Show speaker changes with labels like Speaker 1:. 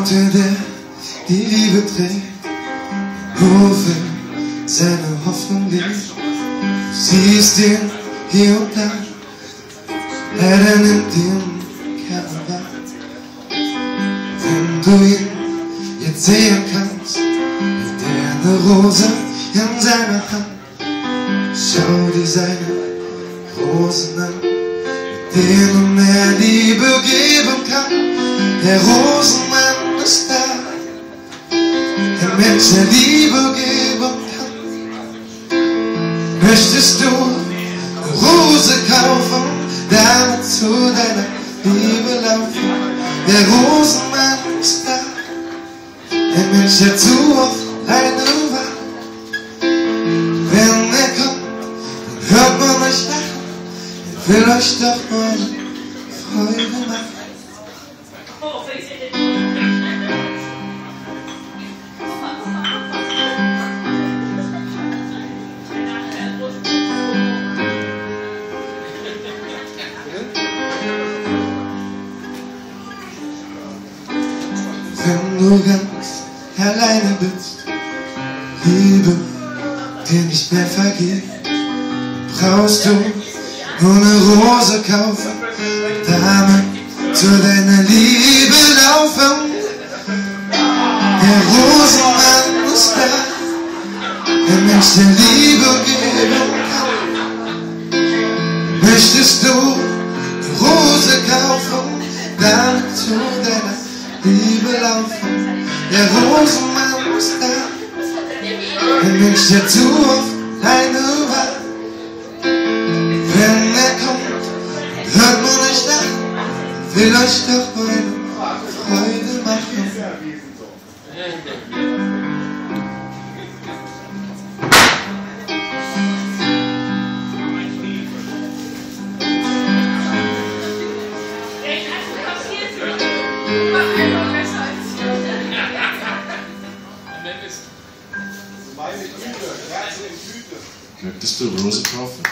Speaker 1: Bote, der die Liebe trägt, worin seine Hoffnung liegt. Du siehst ihn hier und da, er nimmt den Kern wahr. Wenn du ihn jetzt sehen kannst, hält er eine Rose in seiner Hand. Schau dir seine Rosen an, mit denen er Liebe geben kann. Der Rosenmann ist da, der Mensch, der Liebe geben kann. Möchtest du eine Rose kaufen, damit zu deiner Liebe laufen? Der Rosenmann ist da, der Mensch, der zu oft alleine war. Wenn er kommt, dann hört man euch lachen, er will euch doch nur eine Freude machen. Wenn du ganz alleine bist, Liebe dir nicht mehr vergeht, brauchst du nur eine Rose kaufen, damit zu deiner Liebe laufen. Der Rosenmann ist da, der Mensch, der Liebe geben kann. Möchtest du eine Rose kaufen, damit zu deiner Liebe laufen? Der Rosenmann ist da, der Mensch, der zu oft alleine war. Wenn er kommt, hört man euch lachen, will euch doch eine Freude machen.
Speaker 2: Möchtest du Rose kaufen?